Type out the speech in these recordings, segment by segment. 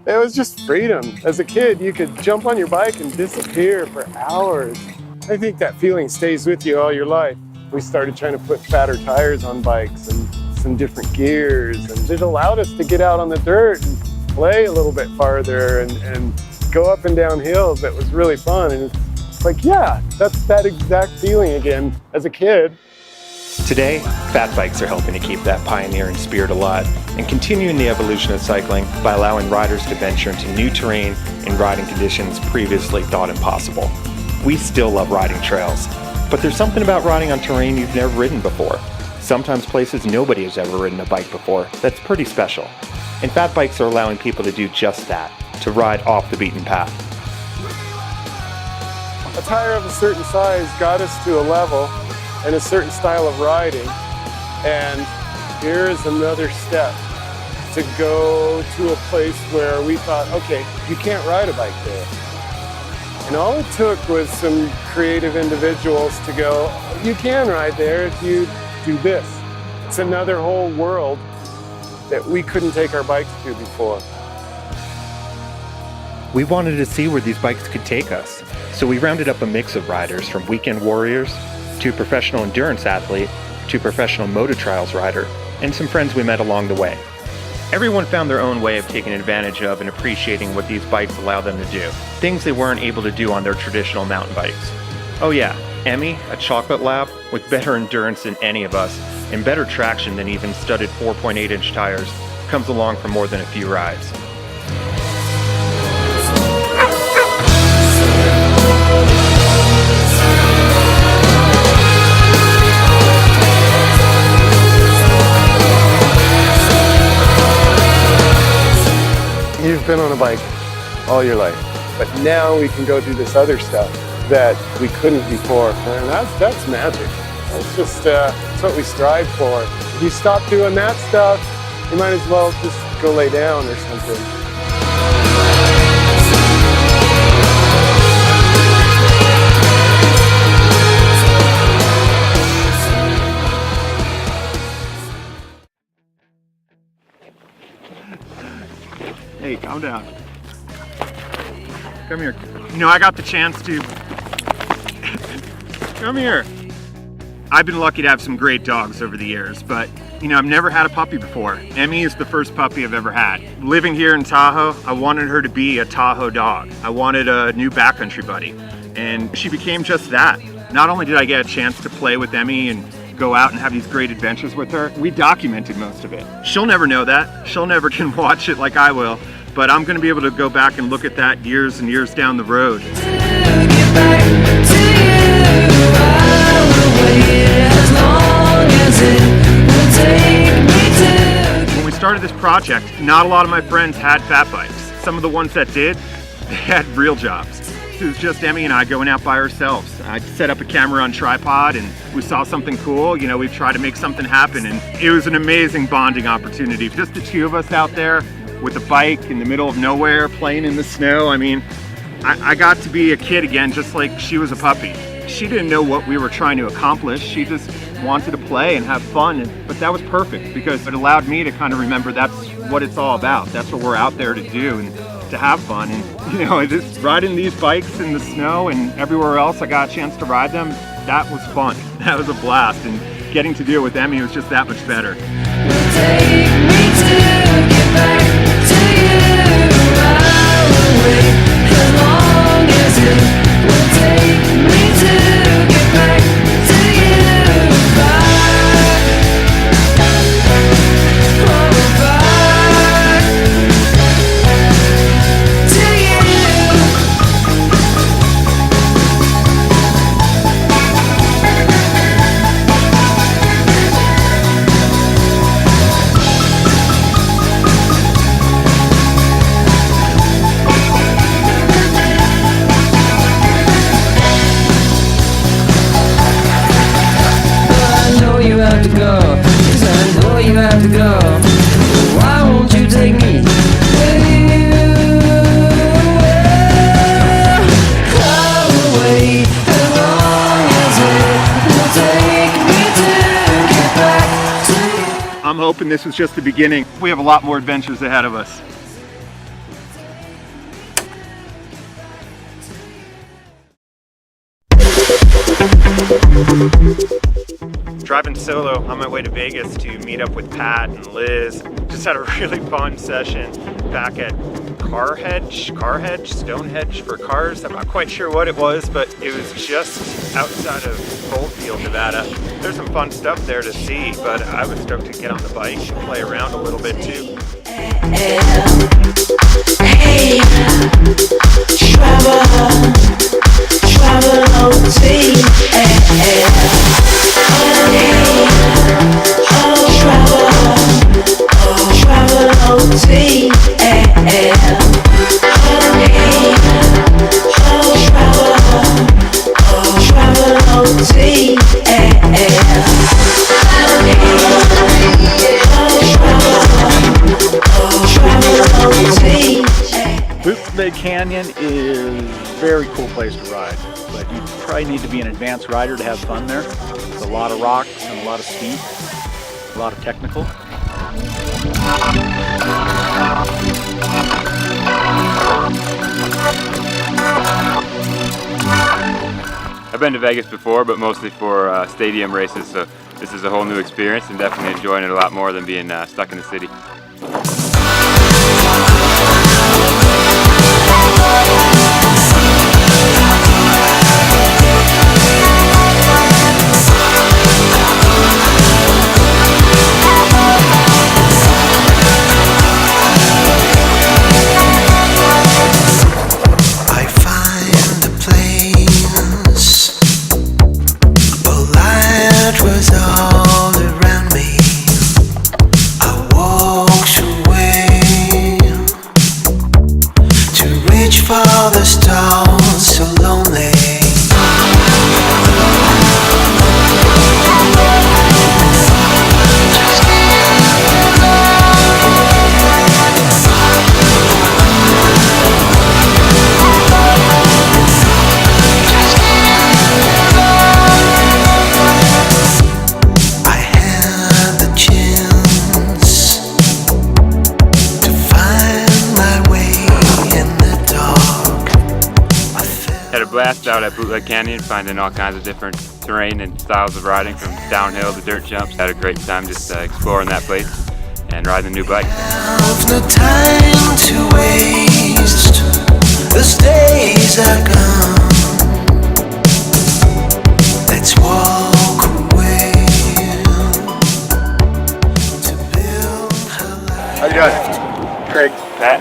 It was just freedom. As a kid, you could jump on your bike and disappear for hours. I think that feeling stays with you all your life. We started trying to put fatter tires on bikes and some different gears, and it allowed us to get out on the dirt and play a little bit farther and go up and down hills. That was really fun. And it's like, yeah, that's that exact feeling again as a kid. Today, Fatbikes are helping to keep that pioneering spirit alive and continuing the evolution of cycling by allowing riders to venture into new terrain and riding conditions previously thought impossible. We still love riding trails, but there's something about riding on terrain you've never ridden before. Sometimes places nobody has ever ridden a bike before. That's pretty special. And Fatbikes are allowing people to do just that, to ride off the beaten path. A tire of a certain size got us to a level and a certain style of riding, and here is another step to go to a place where we thought, okay, you can't ride a bike there. And all it took was some creative individuals to go, you can ride there if you do this. It's another whole world that we couldn't take our bikes to before. We wanted to see where these bikes could take us, so we rounded up a mix of riders from weekend warriors to professional endurance athlete to professional motor trials rider, and some friends we met along the way. Everyone found their own way of taking advantage of and appreciating what these bikes allow them to do, things they weren't able to do on their traditional mountain bikes. Oh yeah, Emmy, a chocolate lab with better endurance than any of us and better traction than even studded 4.8-inch tires, comes along for more than a few rides. You've been on a bike all your life, but now we can go do this other stuff that we couldn't before, and that's magic. That's just that's what we strive for. If you stop doing that stuff, you might as well just go lay down or something. Hey, calm down. Come here. You know, I got the chance to... Come here. I've been lucky to have some great dogs over the years, but, you know, I've never had a puppy before. Emmy is the first puppy I've ever had. Living here in Tahoe, I wanted her to be a Tahoe dog. I wanted a new backcountry buddy, and she became just that. Not only did I get a chance to play with Emmy and go out and have these great adventures with her, we documented most of it. She'll never know that. She'll never can watch it like I will, but I'm gonna be able to go back and look at that years and years down the road. When we started this project, not a lot of my friends had fat bikes. Some of the ones that did, they had real jobs. It was just Emmy and I going out by ourselves. I set up a camera on tripod and we saw something cool. You know, we tried to make something happen, and it was an amazing bonding opportunity. Just the two of us out there with a bike in the middle of nowhere, playing in the snow. I mean, I got to be a kid again, just like she was a puppy. She didn't know what we were trying to accomplish. She just wanted to play and have fun, but that was perfect because it allowed me to kind of remember that's what it's all about. That's what we're out there to do, and to have fun. And you know, just riding these bikes in the snow and everywhere else I got a chance to ride them, that was fun. That was a blast, and getting to do it with Emmy was just that much better. Take me to get back to you, I'll wait as long as it will take me to get back to you, back, oh, back to you. I'm hoping this was just the beginning. We have a lot more adventures ahead of us. Driving solo on my way to Vegas to meet up with Pat and Liz. Just had a really fun session back at Stonehenge for cars. I'm not quite sure what it was, but it was just outside of Goldfield, Nevada. There's some fun stuff there to see, but I was stoked to get on the bike and play around a little bit too. Bootleg Canyon is a very cool place to ride, but you probably need to be an advanced rider to have fun there. There's a lot of rocks and a lot of speed, a lot of technical. I've been to Vegas before, but mostly for stadium races, so this is a whole new experience and definitely enjoying it a lot more than being stuck in the city. For the stars so lonely. I had the chance to find my way in the dark. Had a blast out at Bootleg Canyon, finding all kinds of different terrain and styles of riding, from downhill to dirt jumps. Had a great time just exploring that place and riding a new bike. No time to waste. Those days are gone. Let's walk away to build a life. How you doing? Craig. Pat,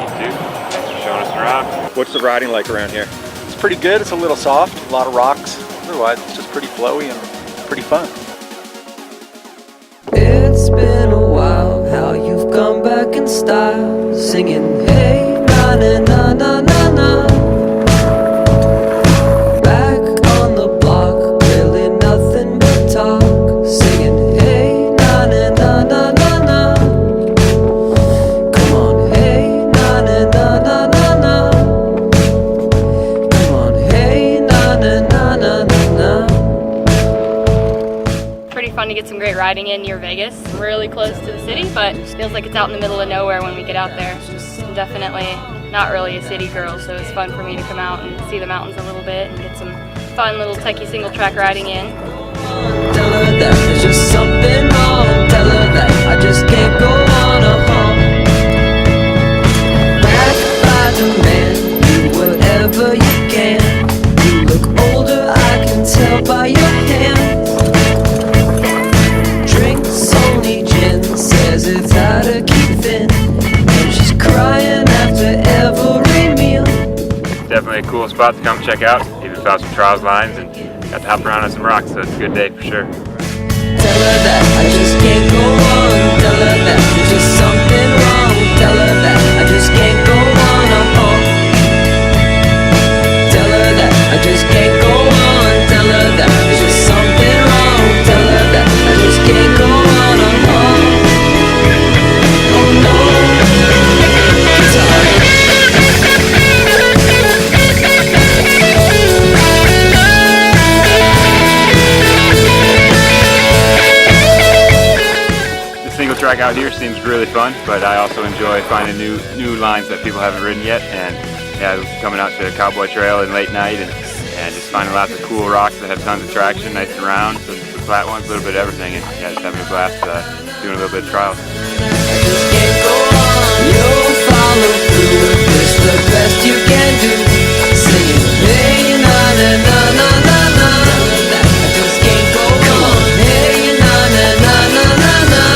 you too. Thanks for showing us around. What's the riding like around here? It's pretty good. It's a little soft, a lot of rocks. Otherwise, it's just pretty flowy and pretty fun. It's been a while, how you've come back in style, singing hey na na na na na na. Back on the block, really nothing but talk, singing hey na na na na na na. Come on, hey na na na na na na. Come on, hey na na na na na na. Pretty fun to get some great riding in near Vegas. We're really close to the city, but it feels like it's out in the middle of nowhere when we get out there. I'm definitely not really a city girl, so it's fun for me to come out and see the mountains a little bit and get some fun little techie single track riding in. Tell her that there's just something wrong. Tell her that I just can't go on a home. Back by demand, do whatever you can. You look older, I can tell by your hands. Drinks only gin, says it's how to keep thin. And she's crying after every meal. Definitely a cool spot to come check out. Even found some trials lines and got to hop around on some rocks, so it's a good day for sure. Tell her that I just can't go on. Tell her that there's just something wrong. Tell her that I just can't go on a home. Tell her that I just can't go on. Tell her that there's just something wrong. Tell her that I just can't go on a home. Oh no, guitar. Single track out here seems really fun, but I also enjoy finding new lines that people haven't ridden yet, and yeah, coming out to Cowboy Trail in late night and just finding lots of cool rocks that have tons of traction, nice and round, some flat ones, a little bit of everything, and yeah, just having a blast doing a little bit of trials. You'll follow through with this, the best you can do. Singing, hey, na na na na na na. I just can't go on. Hey, na na na na na na.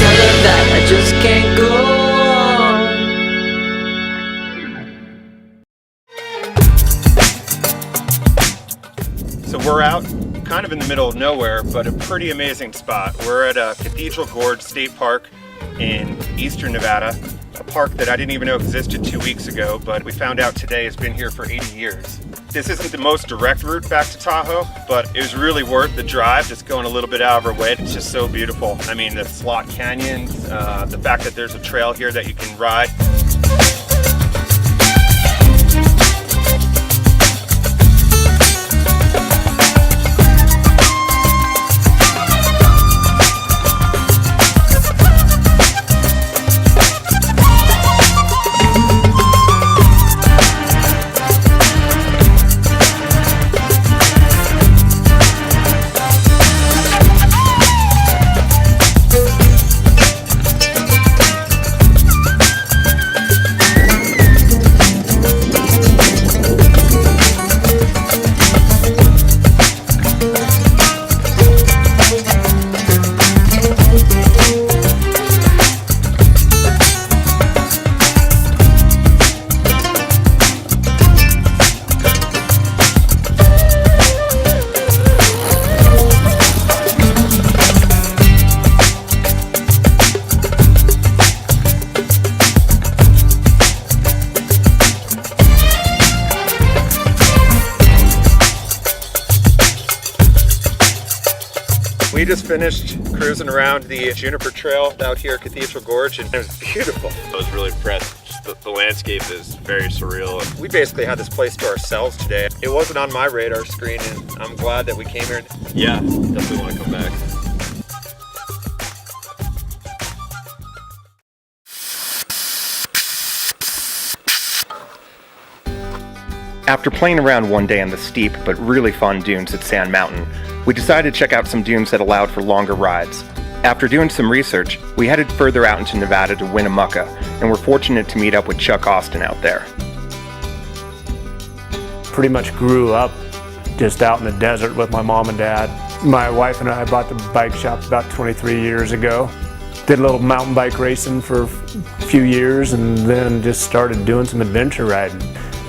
Tell her that I just can't go on. So we're out kind of in the middle of nowhere, but a pretty amazing spot. We're at Cathedral Gorge State Park in eastern Nevada, a park that I didn't even know existed 2 weeks ago, but we found out today has been here for 80 years. This isn't the most direct route back to Tahoe, but it was really worth the drive, just going a little bit out of our way. It's just so beautiful. I mean, the slot canyons, the fact that there's a trail here that you can ride. We just finished cruising around the Juniper Trail out here at Cathedral Gorge, and it was beautiful. I was really impressed. Just the landscape is very surreal. We basically had this place to ourselves today. It wasn't on my radar screen, and I'm glad that we came here. Yeah, definitely want to come back. After playing around one day on the steep but really fun dunes at Sand Mountain, we decided to check out some dunes that allowed for longer rides. After doing some research, we headed further out into Nevada to Winnemucca, and were fortunate to meet up with Chuck Austin out there. Pretty much grew up just out in the desert with my mom and dad. My wife and I bought the bike shop about 23 years ago. Did a little mountain bike racing for a few years, and then just started doing some adventure riding.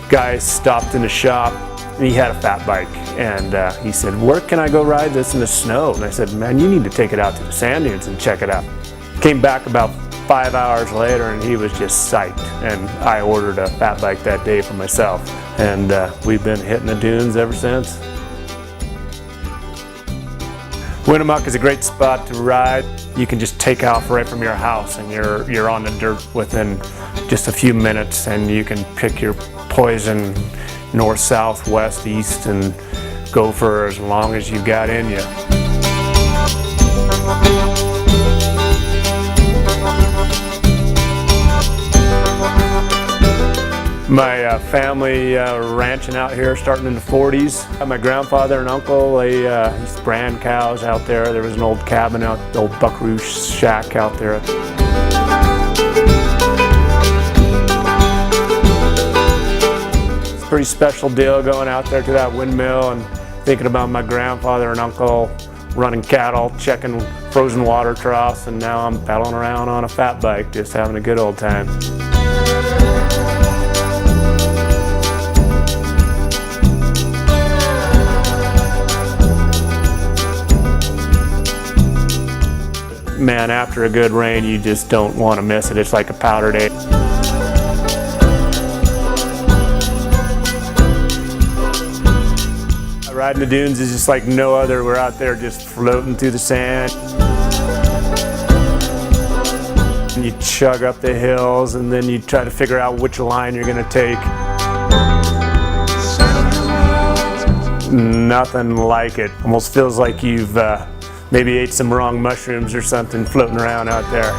Guy stopped in the shop, and he had a fat bike, and he said, "Where can I go ride this in the snow?" And I said, "Man, you need to take it out to the sand dunes and check it out." Came back about 5 hours later, and he was just psyched, and I ordered a fat bike that day for myself, and we've been hitting the dunes ever since. Winnemucca is a great spot to ride. You can just take off right from your house, and you're on the dirt within just a few minutes, and you can pick your poison north, south, west, east, and go for as long as you've got in you. My family ranching out here starting in the 40s. My grandfather and uncle, they used to brand cows out there. There was an old cabin out, the old buckaroo shack out there. It's a pretty special deal going out there to that windmill and thinking about my grandfather and uncle running cattle, checking frozen water troughs, and now I'm pedaling around on a fat bike, just having a good old time. Man, after a good rain, you just don't want to miss it. It's like a powder day. Riding the dunes is just like no other. We're out there just floating through the sand. And you chug up the hills, and then you try to figure out which line you're going to take. nothing like it. Almost feels like you've maybe ate some wrong mushrooms or something floating around out there.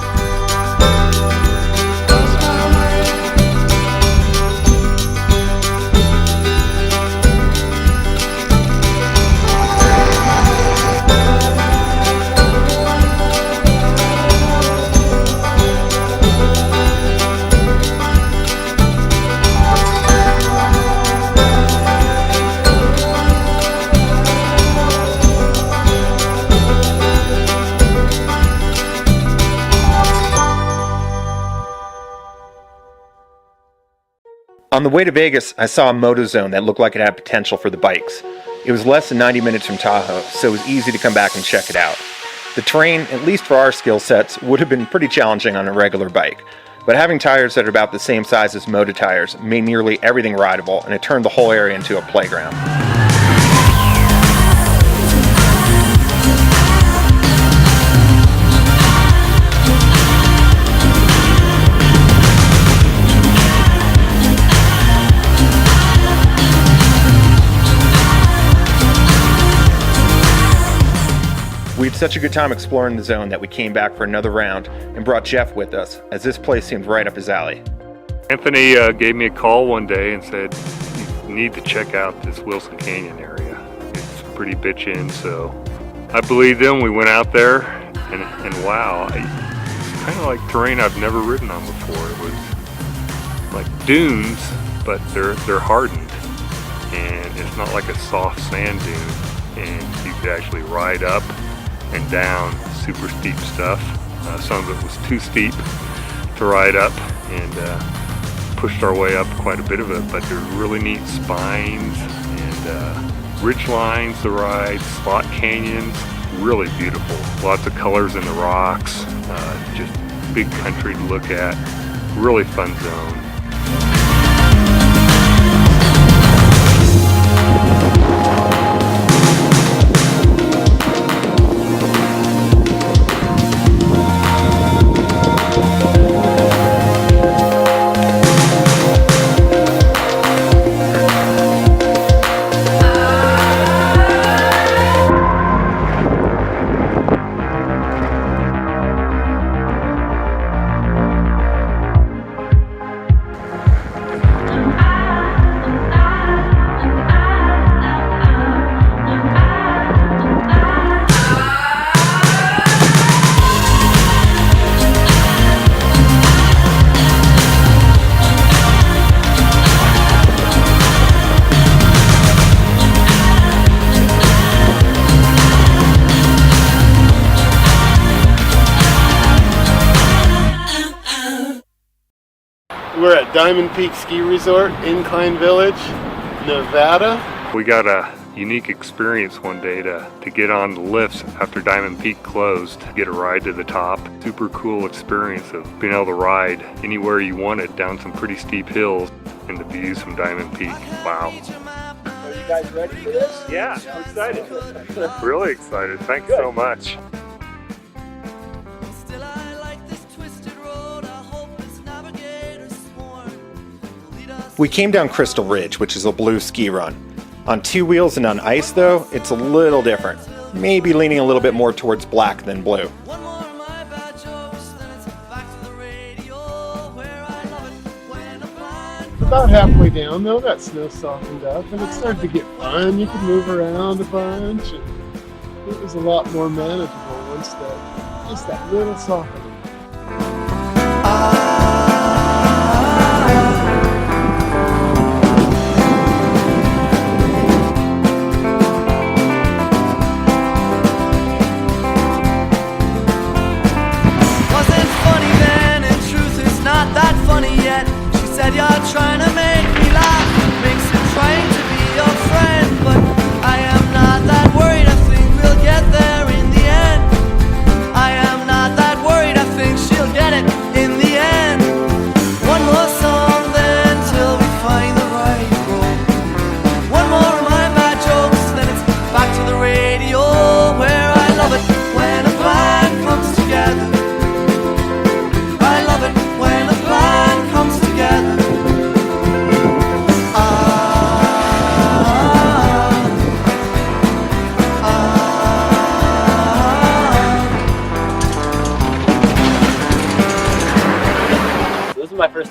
On the way to Vegas, I saw a moto zone that looked like it had potential for the bikes. It was less than 90 minutes from Tahoe, so it was easy to come back and check it out. The terrain, at least for our skill sets, would have been pretty challenging on a regular bike, but having tires that are about the same size as moto tires made nearly everything rideable, and it turned the whole area into a playground. We had such a good time exploring the zone that we came back for another round and brought Jeff with us, as this place seemed right up his alley. Anthony gave me a call one day and said, "You need to check out this Wilson Canyon area. It's pretty bitchin'." So I believed him. We went out there, and wow, it's kind of like terrain I've never ridden on before. It was like dunes, but they're hardened, and it's not like a soft sand dune, and you could actually ride up and down super steep stuff. Some of it was too steep to ride up, and pushed our way up quite a bit of it, but there's really neat spines and ridge lines to ride, slot canyons, really beautiful. Lots of colors in the rocks, just big country to look at, really fun zone. We're at Diamond Peak Ski Resort, Incline Village, Nevada. We got a unique experience one day to get on the lifts after Diamond Peak closed, to get a ride to the top. Super cool experience of being able to ride anywhere you wanted down some pretty steep hills and the views from Diamond Peak. Wow. Are you guys ready for this? Yeah, I'm excited. Really excited. Thanks so much. We came down Crystal Ridge, which is a blue ski run. On two wheels and on ice, though, it's a little different. Maybe leaning a little bit more towards black than blue. About halfway down though, that snow softened up and it started to get fun. You could move around a bunch and it was a lot more manageable once just that little softening. Said you're trying to make me laugh, makes it trying to be your friend, but I am not that worried, I think we'll get there in the end. I am not that worried, I think she'll get it in the end.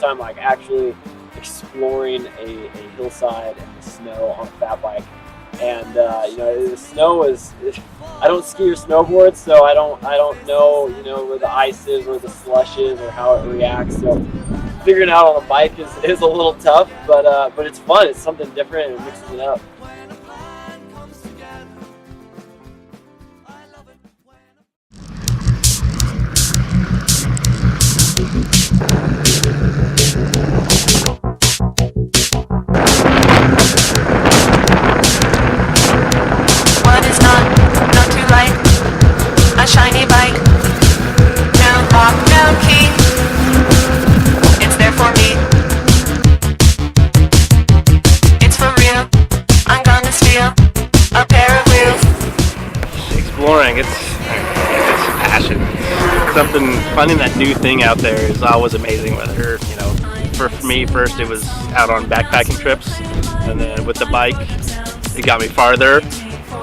first time like actually exploring a hillside in the snow on a fat bike. And you know, the snow is, I don't ski or snowboard, so I don't know, you know, where the ice is, where the slush is, or how it reacts. So figuring it out on a bike is a little tough, but it's fun. It's something different and it mixes it up. What is not too light? A shiny bike. No lock, no key. It's there for me. It's for real. I'm gonna steal a pair of wheels. Exploring, it's passion. Something, finding that new thing out there is always amazing. Whether, you know, for me first it was out on backpacking trips, and then with the bike it got me farther,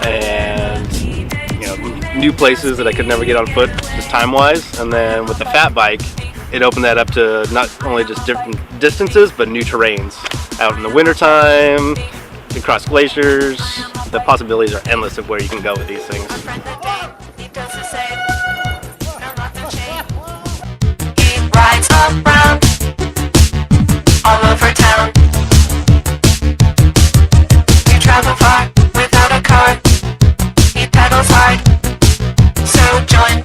and you know, new places that I could never get on foot just time-wise. And then with the fat bike, it opened that up to not only just different distances, but new terrains. Out in the wintertime, you cross glaciers. The possibilities are endless of where you can go with these things. He rides around all over town. You travel far without a car. He pedals hard, so join